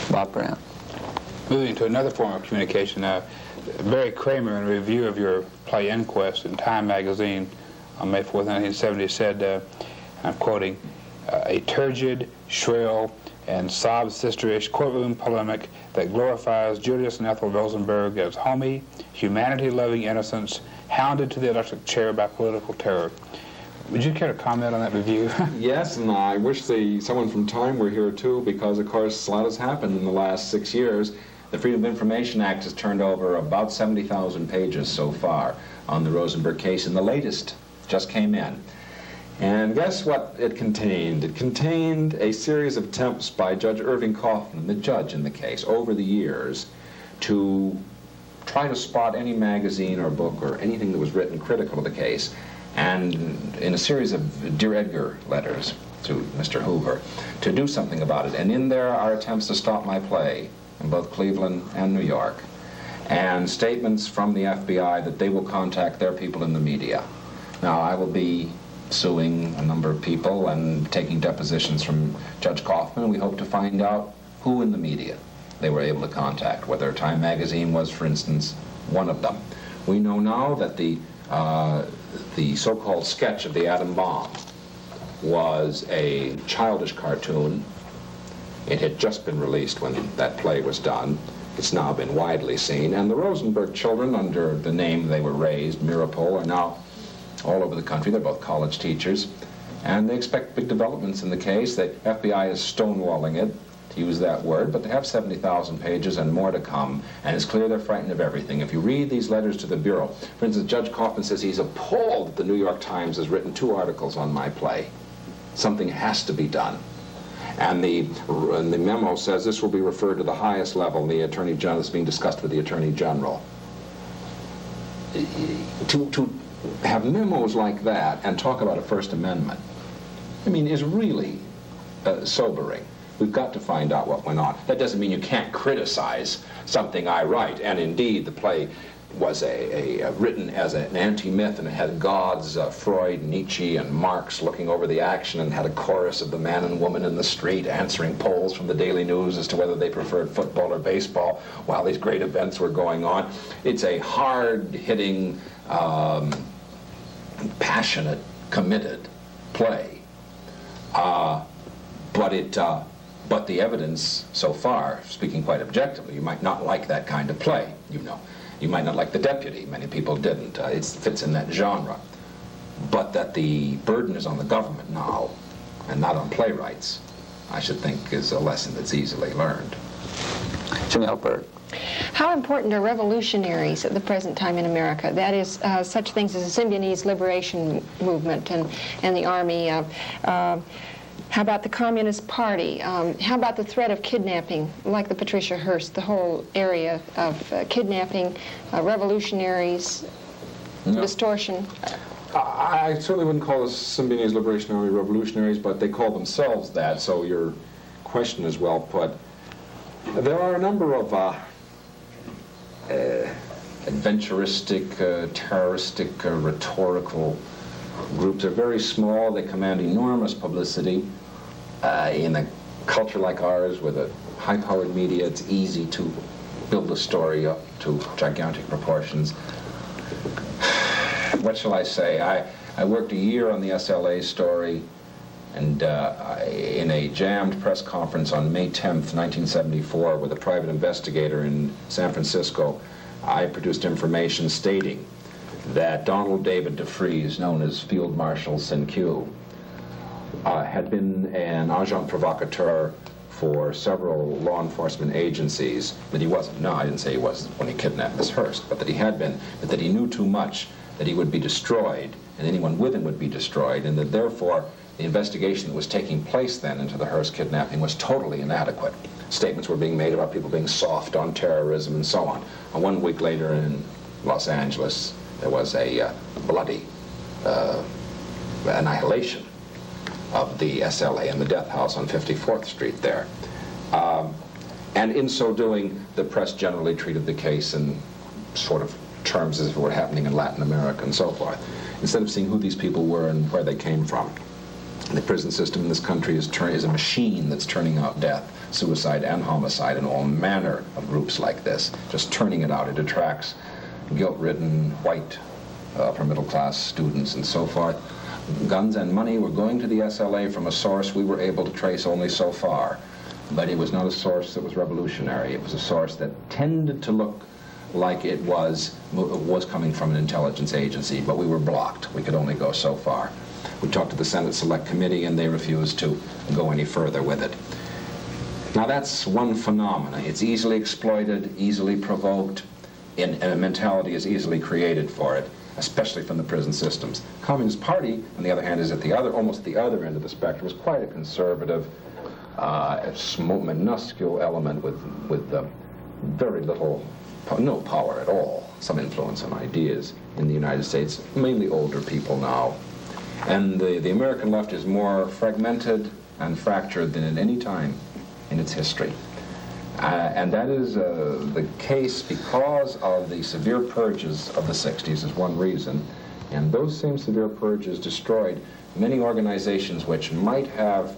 Bob Brown.
Moving to another form of communication, Barry Kramer, in a review of your play Inquest in Time magazine on May 4th, 1970, said, I'm quoting, a turgid, shrill, and sob-sisterish courtroom polemic that glorifies Julius and Ethel Rosenberg as homey, humanity-loving innocents hounded to the electric chair by political terror. Would you care to comment on that review?
Yes, and I wish someone from Time were here too, because of course a lot has happened in the last 6 years. The Freedom of Information Act has turned over about 70,000 pages so far on the Rosenberg case, and the latest just came in. And guess what it contained? It contained a series of attempts by Judge Irving Kaufman, the judge in the case, over the years to try to spot any magazine or book or anything that was written critical of the case, and in a series of Dear Edgar letters to Mr. Hoover, to do something about it. And in there are attempts to stop my play in both Cleveland and New York, and statements from the FBI that they will contact their people in the media. Now, I will be suing a number of people and taking depositions from Judge Kaufman. We hope to find out who in the media they were able to contact, whether Time magazine was, for instance, one of them. We know now that the so-called sketch of the atom bomb was a childish cartoon. It had just been released when that play was done. It's now been widely seen, and the Rosenberg children, under the name they were raised, Mirapol, are now all over the country. They're both college teachers, and they expect big developments in the case. The FBI is stonewalling it, to use that word, but they have 70,000 pages and more to come, and it's clear they're frightened of everything. If you read these letters to the Bureau, for instance, Judge Kaufman says he's appalled that the New York Times has written 2 articles on my play. Something has to be done. And the memo says this will be referred to the highest level, the Attorney General. It's being discussed with the Attorney General. To have memos like that and talk about a First Amendment, I mean, is really sobering. We've got to find out what went on. That doesn't mean you can't criticize something I write, and indeed the play was written as an anti-myth, and it had gods, Freud, Nietzsche, and Marx looking over the action, and had a chorus of the man and woman in the street answering polls from the Daily News as to whether they preferred football or baseball while these great events were going on. It's a hard-hitting, passionate, committed play, but the evidence so far, speaking quite objectively, you might not like that kind of play, you know. You might not like The Deputy. Many people didn't. It fits in that genre. But that the burden is on the government now and not on playwrights, I should think is a lesson that's easily learned.
Janelle Bird.
How important are revolutionaries at the present time in America? That is, such things as the Symbionese Liberation Movement and the Army. How about the Communist Party? How about the threat of kidnapping, like the Patricia Hearst, the whole area of kidnapping, revolutionaries, distortion?
I certainly wouldn't call the Symbionese Liberation Army revolutionaries, but they call themselves that, so your question is well put. There are a number of adventuristic, terroristic, rhetorical groups. They're very small. They command enormous publicity. In a culture like ours with a high-powered media, it's easy to build a story up to gigantic proportions. What shall I say? I worked a year on the SLA story, and in a jammed press conference on May 10th, 1974, with a private investigator in San Francisco, I produced information stating that Donald David DeFries, known as Field Marshal Cinque, had been an agent provocateur for several law enforcement agencies. That he wasn't. No, I didn't say he was when he kidnapped Miss Hearst, but that he had been, but that he knew too much, that he would be destroyed, and anyone with him would be destroyed, and that therefore the investigation that was taking place then into the Hearst kidnapping was totally inadequate. Statements were being made about people being soft on terrorism and so on. And 1 week later in Los Angeles, there was a bloody annihilation of the SLA in the death house on 54th Street there. And in so doing, the press generally treated the case in sort of terms as if it were happening in Latin America and so forth. instead of seeing who these people were and where they came from. The prison system in this country is a machine that's turning out death, suicide, and homicide, and all manner of groups like this, just turning it out. It attracts guilt-ridden, white, upper-middle-class students and so forth. Guns and money were going to the SLA from a source we were able to trace only so far. But it was not a source that was revolutionary. It was a source that tended to look like it was coming from an intelligence agency, but we were blocked. We could only go so far. We talked to the Senate Select Committee, and they refused to go any further with it. Now, that's one phenomenon. It's easily exploited, easily provoked, and a mentality is easily created for it, especially from the prison systems. The Communist Party, on the other hand, is at almost the other end of the spectrum. It's quite a conservative, minuscule element with very little, no power at all, some influence on ideas in the United States, mainly older people now. And the American left is more fragmented and fractured than at any time in its history. And that is the case because of the severe purges of the 60s is one reason. And those same severe purges destroyed many organizations which might have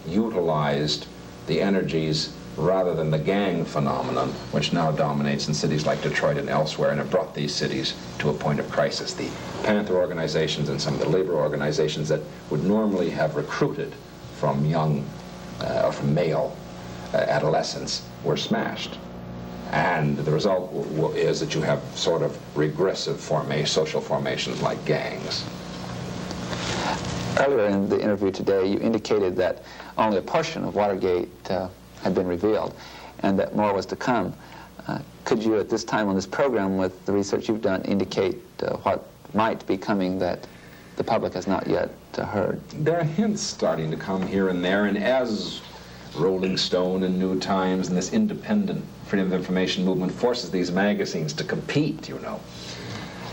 utilized the energies rather than the gang phenomenon, which now dominates in cities like Detroit and elsewhere, and have brought these cities to a point of crisis. The Panther organizations and some of the labor organizations that would normally have recruited from young or from male adolescents were smashed. And the result is that you have sort of regressive social formations like gangs.
Earlier in the interview today, you indicated that only a portion of Watergate had been revealed and that more was to come. Could you, at this time on this program, with the research you've done, indicate what might be coming that the public has not yet heard?
There are hints starting to come here and there, and as Rolling Stone and New Times and this independent freedom of information movement forces these magazines to compete, you know.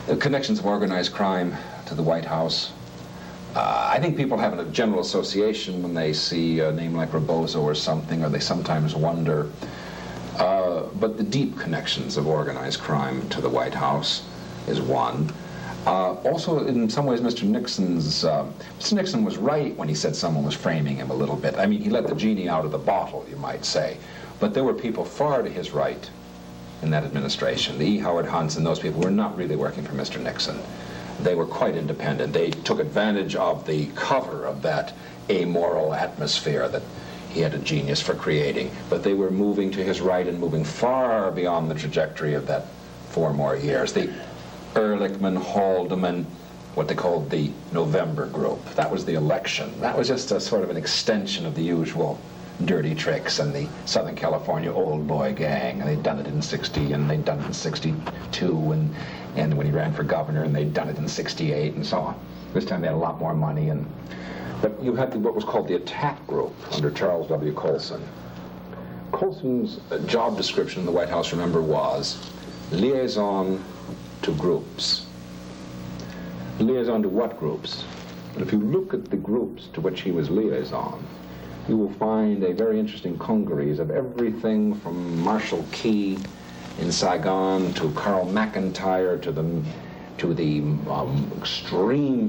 The connections of organized crime to the White House. I think people have a general association when they see a name like Rebozo or something, or they sometimes wonder. But the deep connections of organized crime to the White House is one. Also, in some ways, Mr. Nixon was right when he said someone was framing him a little bit. I mean, he let the genie out of the bottle, you might say. But there were people far to his right in that administration. The E. Howard Hunts and those people were not really working for Mr. Nixon. They were quite independent. They took advantage of the cover of that amoral atmosphere that he had a genius for creating. But they were moving to his right and moving far beyond the trajectory of that 4 more years. The Ehrlichman, Haldeman, what they called the November group. That was the election. That was just a sort of an extension of the usual dirty tricks and the Southern California old boy gang. And they'd done it in 60, and they'd done it in 62, and when he ran for governor, and they'd done it in 68, and so on. This time they had a lot more money. But you had what was called the attack group under Charles W. Colson. Colson's job description in the White House, remember, was liaison to groups. Liaison to what groups? But if you look at the groups to which he was liaison, you will find a very interesting congeries of everything from Marshall Key in Saigon to Carl McIntyre to the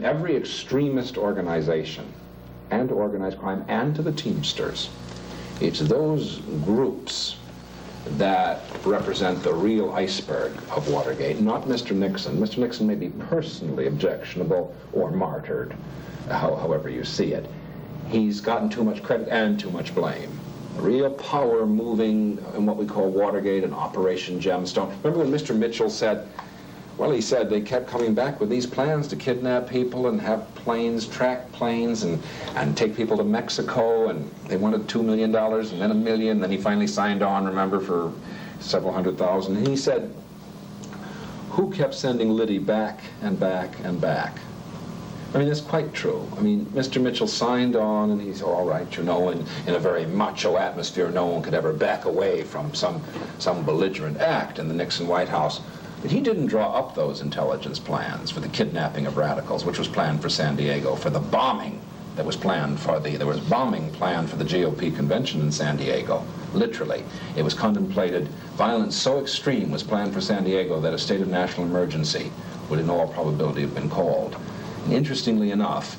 every extremist organization and to organized crime and to the Teamsters. It's those groups that represent the real iceberg of Watergate, not Mr. Nixon. Mr. Nixon may be personally objectionable or martyred, however you see it. He's gotten too much credit and too much blame. Real power moving in what we call Watergate and Operation Gemstone. Remember when Mr. Mitchell said, well, he said they kept coming back with these plans to kidnap people and have planes, track planes, and take people to Mexico, and they wanted $2 million and then $1 million, and then he finally signed on, remember, for several $100,000. And he said, who kept sending Liddy back and back and back? I mean, that's quite true. I mean, Mr. Mitchell signed on, and he's all right, you know, in a very macho atmosphere. No one could ever back away from some belligerent act in the Nixon White House. But he didn't draw up those intelligence plans for the kidnapping of radicals, which was planned for San Diego, for the bombing that was planned there was bombing planned for the GOP convention in San Diego, literally. It was contemplated, violence so extreme was planned for San Diego that a state of national emergency would in all probability have been called. Interestingly enough,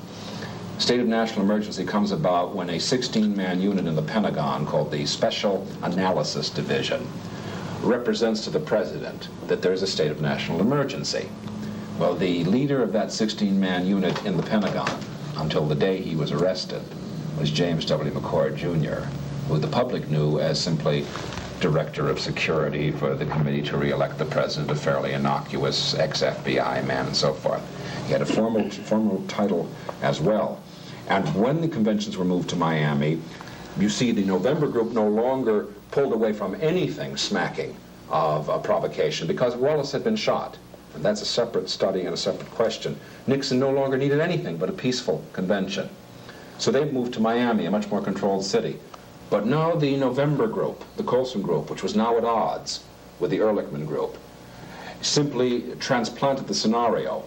state of national emergency comes about when a 16-man unit in the Pentagon called the Special Analysis Division represents to the president that there's a state of national emergency. Well, the leader of that 16-man unit in the Pentagon, until the day he was arrested, was James W. McCord, Jr., who the public knew as simply Director of Security for the Committee to Re-elect the President, a fairly innocuous ex-FBI man and so forth. He had a formal title as well. And when the conventions were moved to Miami, you see the November group no longer pulled away from anything smacking of provocation because Wallace had been shot. And that's a separate study and a separate question. Nixon no longer needed anything but a peaceful convention. So they moved to Miami, a much more controlled city. But now the November group, the Colson group, which was now at odds with the Ehrlichman group, simply transplanted the scenario.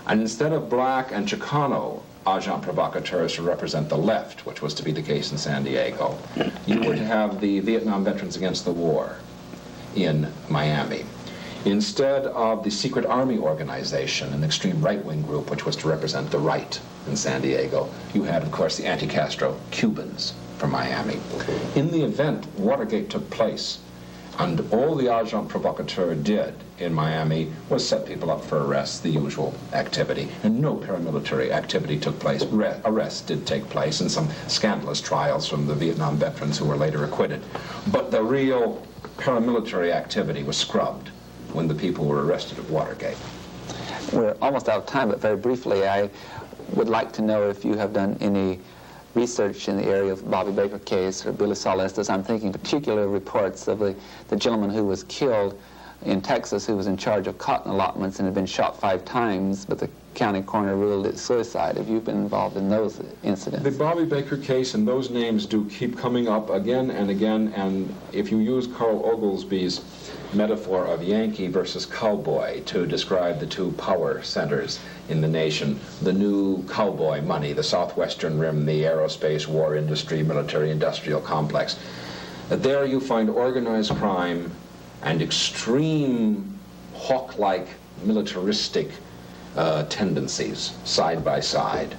And instead of black and Chicano agent provocateurs to represent the left, which was to be the case in San Diego, you were to have the Vietnam Veterans Against the War in Miami. Instead of the secret army organization, an extreme right-wing group, which was to represent the right in San Diego, you had, of course, the anti-Castro Cubans from Miami. In the event Watergate took place, and all the agent provocateur did in Miami was set people up for arrests, the usual activity, and no paramilitary activity took place. Arrests did take place, and some scandalous trials from the Vietnam veterans who were later acquitted. But the real paramilitary activity was scrubbed when the people were arrested at Watergate.
We're almost out of time, but very briefly, I would like to know if you have done any research in the area of the Bobby Baker case or Billy Saul Estes. I'm thinking particular reports of the gentleman who was killed in Texas who was in charge of cotton allotments and had been shot 5 times, but the county coroner ruled it suicide. Have you been involved in those incidents?
The Bobby Baker case and those names do keep coming up again and again, and if you use Carl Oglesby's metaphor of Yankee versus cowboy to describe the two power centers in the nation, the new cowboy money, the Southwestern Rim, the aerospace, war industry, military-industrial complex, there you find organized crime and extreme hawk-like militaristic tendencies side by side.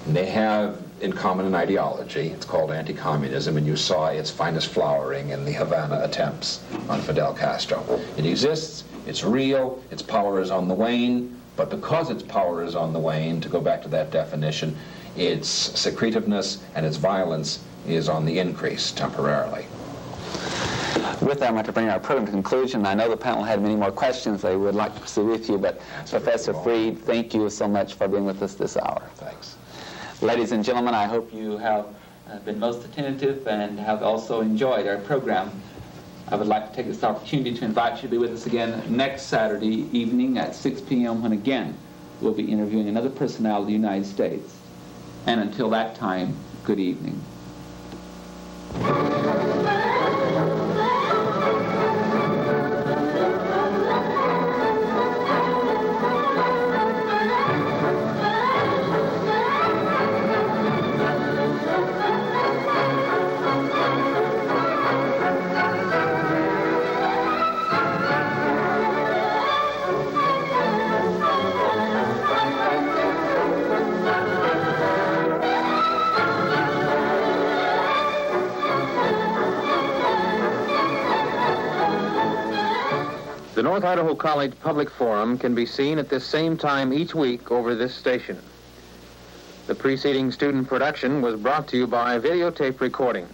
And they have in common an ideology. It's called anti-communism, and you saw its finest flowering in the Havana attempts on Fidel Castro. It exists, it's real, its power is on the wane, but because its power is on the wane, to go back to that definition, its secretiveness and its violence is on the increase temporarily.
With that, I'm going to bring our program to conclusion. I know the panel had many more questions they would like to pursue with you, but Professor Freed, thank you so much for being with us this hour.
Thanks.
Ladies and gentlemen, I hope you have been most attentive and have also enjoyed our program. I would like to take this opportunity to invite you to be with us again next Saturday evening at 6 p.m. when again we'll be interviewing another personality of the United States. And until that time, good evening.
The North Idaho College Public Forum can be seen at this same time each week over this station. The preceding student production was brought to you by videotape recording.